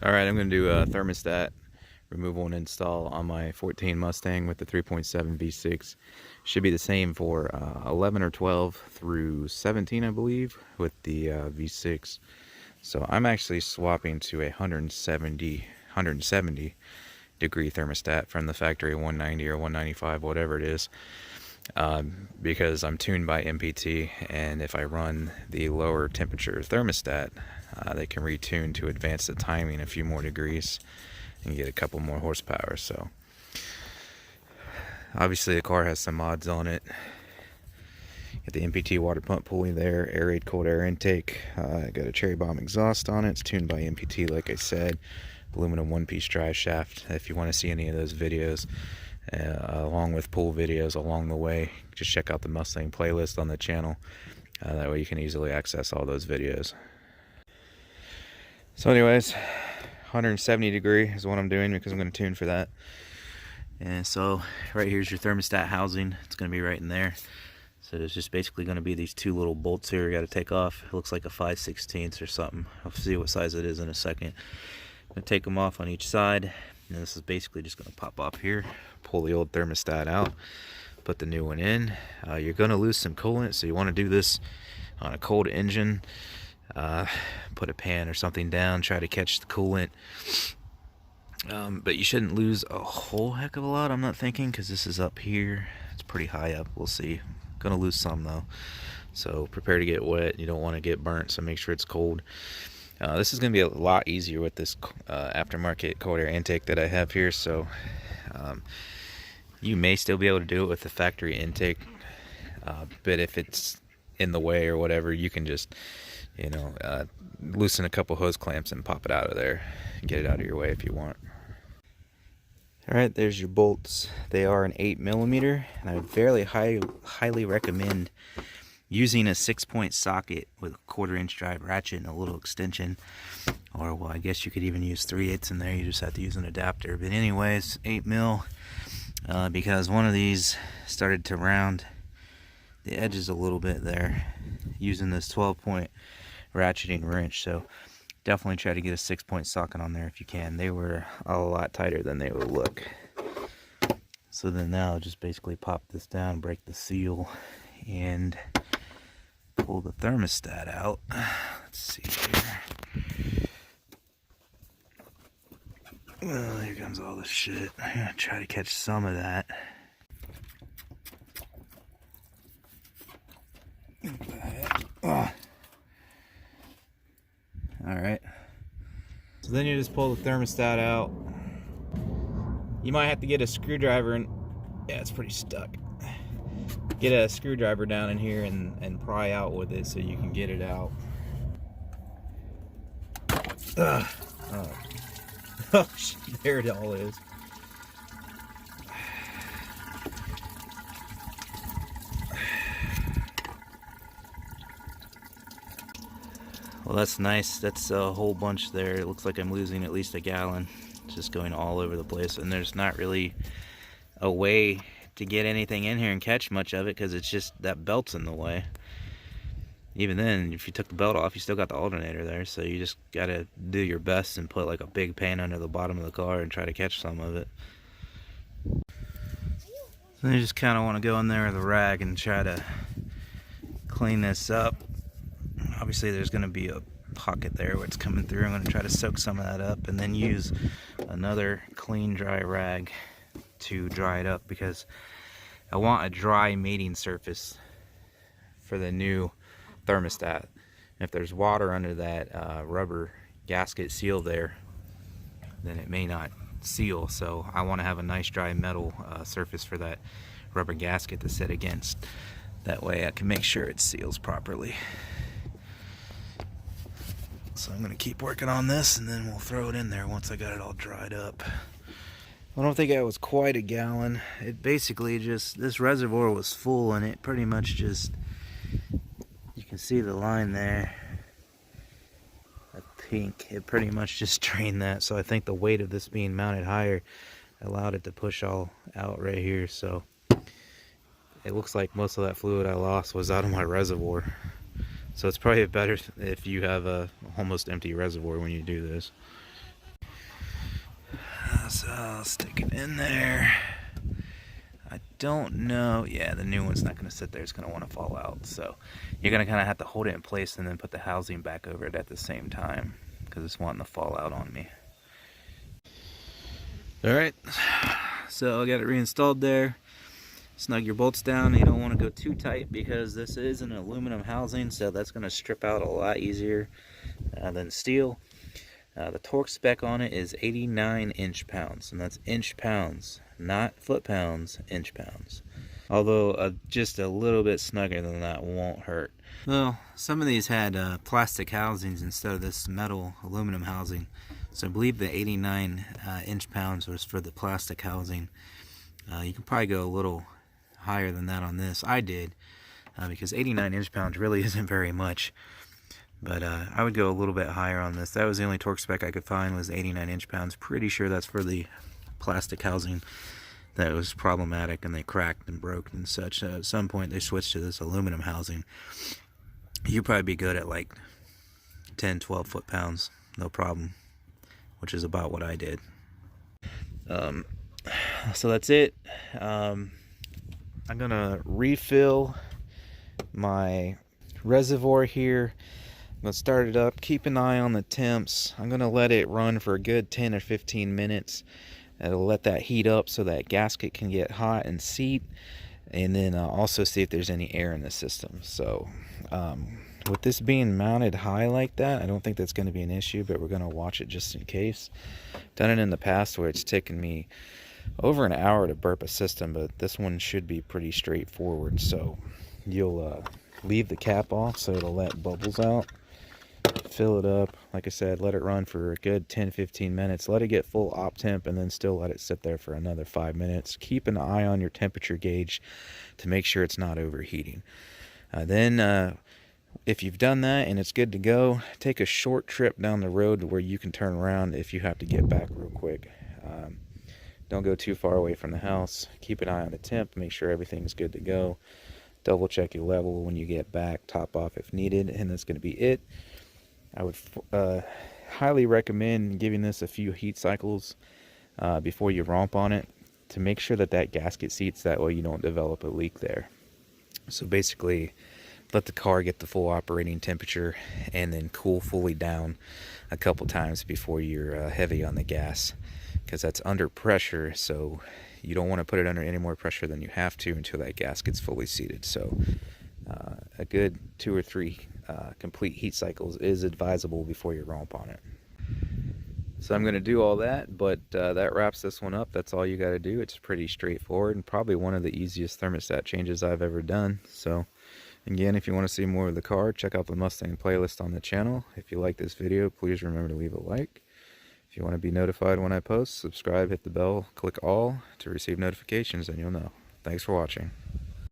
Alright, I'm going to do a thermostat removal and install on my 14 Mustang with the 3.7 V6. Should be the same for 11 or 12 through 17, I believe, with the V6. So I'm actually swapping to a 170 degree thermostat from the factory 190 or 195, whatever it is, because I'm tuned by MPT, and if I run the lower temperature thermostat, they can retune to advance the timing a few more degrees and get a couple more horsepower. So obviously the car has some mods on it. Got the MPT water pump pulley there, aerate cold air intake. Got a cherry bomb exhaust on it. It's tuned by MPT, like I said. Aluminum one-piece drive shaft. If you want to see any of those videos, along with pool videos along the way, just check out the Mustang playlist on the channel. That way you can easily access all those videos. So anyways, 170 degree is what I'm doing because I'm going to tune for that. And so right here's your thermostat housing. It's going to be right in there. So there's just basically going to be these two little bolts here you got to take off. It looks like a 5/16 or something. I'll see what size it is in a second. I'm going to take them off on each side. And this is basically just going to pop off here. Pull the old thermostat out. Put the new one in. You're going to lose some coolant, so you want to do this on a cold engine. Put a pan or something down, try to catch the coolant. But you shouldn't lose a whole heck of a lot, I'm not thinking, because this is up here. It's pretty high up. We'll see. Gonna lose some though. So prepare to get wet. You don't want to get burnt, so make sure it's cold. This is going to be a lot easier with this aftermarket cold air intake that I have here. So you may still be able to do it with the factory intake, but if it's in the way or whatever, you can just, you know, loosen a couple hose clamps and pop it out of there and get it out of your way if you want. Alright, there's your bolts. They are an 8mm, and I would highly recommend using a 6-point socket with a 1/4-inch drive ratchet and a little extension. Or, well, I guess you could even use 3/8 in there. You just have to use an adapter. But anyways, 8mm, because one of these started to round the edges a little bit there using this 12-point ratcheting wrench. So definitely try to get a 6-point socket on there if you can. They were a lot tighter than they would look. So then now just basically pop this down, break the seal, and pull the thermostat out. Let's see here. Well, here comes all this shit. I'm gonna try to catch some of that. Alright. So then you just pull the thermostat out. You might have to get a screwdriver and yeah, it's pretty stuck. Get a screwdriver down in here and pry out with it so you can get it out. Oh, there it all is. Well, that's nice. That's a whole bunch there. It looks like I'm losing at least a gallon. It's just going all over the place, and there's not really a way to get anything in here and catch much of it because it's just that belt's in the way. Even then, if you took the belt off, you still got the alternator there, so you just gotta do your best and put like a big pan under the bottom of the car and try to catch some of it. So you just kind of want to go in there with a rag and try to clean this up. Obviously there's going to be a pocket there where it's coming through. I'm going to try to soak some of that up and then use another clean dry rag to dry it up, because I want a dry mating surface for the new thermostat. If there's water under that rubber gasket seal there, then it may not seal. So I want to have a nice dry metal surface for that rubber gasket to sit against. That way I can make sure it seals properly. So I'm going to keep working on this and then we'll throw it in there once I got it all dried up. I don't think it was quite a gallon. It basically just, this reservoir was full and it pretty much just, you can see the line there, that pink, it pretty much just drained that. So I think the weight of this being mounted higher allowed it to push all out right here. So it looks like most of that fluid I lost was out of my reservoir. So it's probably better if you have a almost empty reservoir when you do this. So I'll stick it in there. I don't know. Yeah, the new one's not going to sit there. It's going to want to fall out. So you're going to kind of have to hold it in place and then put the housing back over it at the same time because it's wanting to fall out on me. Alright, so I got it reinstalled there. Snug your bolts down. You don't want to go too tight because this is an aluminum housing, so that's going to strip out a lot easier than steel. The torque spec on it is 89 inch-pounds, and that's inch-pounds, not foot-pounds, inch-pounds. Although just a little bit snugger than that won't hurt. Well, some of these had plastic housings instead of this metal aluminum housing. So I believe the 89 inch-pounds was for the plastic housing. You can probably go a little higher than that on this. I did, because 89 inch-pounds really isn't very much. But I would go a little bit higher on this. That was the only torque spec I could find, was 89 inch-pounds. Pretty sure that's for the plastic housing that was problematic and they cracked and broke and such. At some point they switched to this aluminum housing. You'd probably be good at like 10, 12 foot-pounds, no problem, which is about what I did. So that's it. I'm gonna refill my reservoir here. I'm gonna start it up, keep an eye on the temps. I'm gonna let it run for a good 10 or 15 minutes. It'll let that heat up so that gasket can get hot and seat, and then also see if there's any air in the system. So with this being mounted high like that, I don't think that's going to be an issue, but we're going to watch it just in case. Done it in the past where it's taken me over an hour to burp a system, but this one should be pretty straightforward. So you'll leave the cap off so it'll let bubbles out. Fill it up, like I said, let it run for a good 10-15 minutes. Let it get full op temp and then still let it sit there for another 5 minutes. Keep an eye on your temperature gauge to make sure it's not overheating. Then if you've done that and it's good to go, take a short trip down the road where you can turn around if you have to get back real quick. Don't go too far away from the house. Keep an eye on the temp, make sure everything's good to go. Double check your level when you get back, top off if needed, and that's going to be it. I would highly recommend giving this a few heat cycles before you romp on it to make sure that that gasket seats, that way you don't develop a leak there. So basically, let the car get the full operating temperature and then cool fully down a couple times before you're heavy on the gas, because that's under pressure, so you don't want to put it under any more pressure than you have to until that gasket's fully seated. So a good 2 or 3 complete heat cycles is advisable before you romp on it. So I'm going to do all that, but that wraps this one up. That's all you got to do. It's pretty straightforward and probably one of the easiest thermostat changes I've ever done. So again, if you want to see more of the car, check out the Mustang playlist on the channel. If you like this video, please remember to leave a like. If you want to be notified when I post, subscribe, hit the bell, click all to receive notifications, and you'll know. Thanks for watching.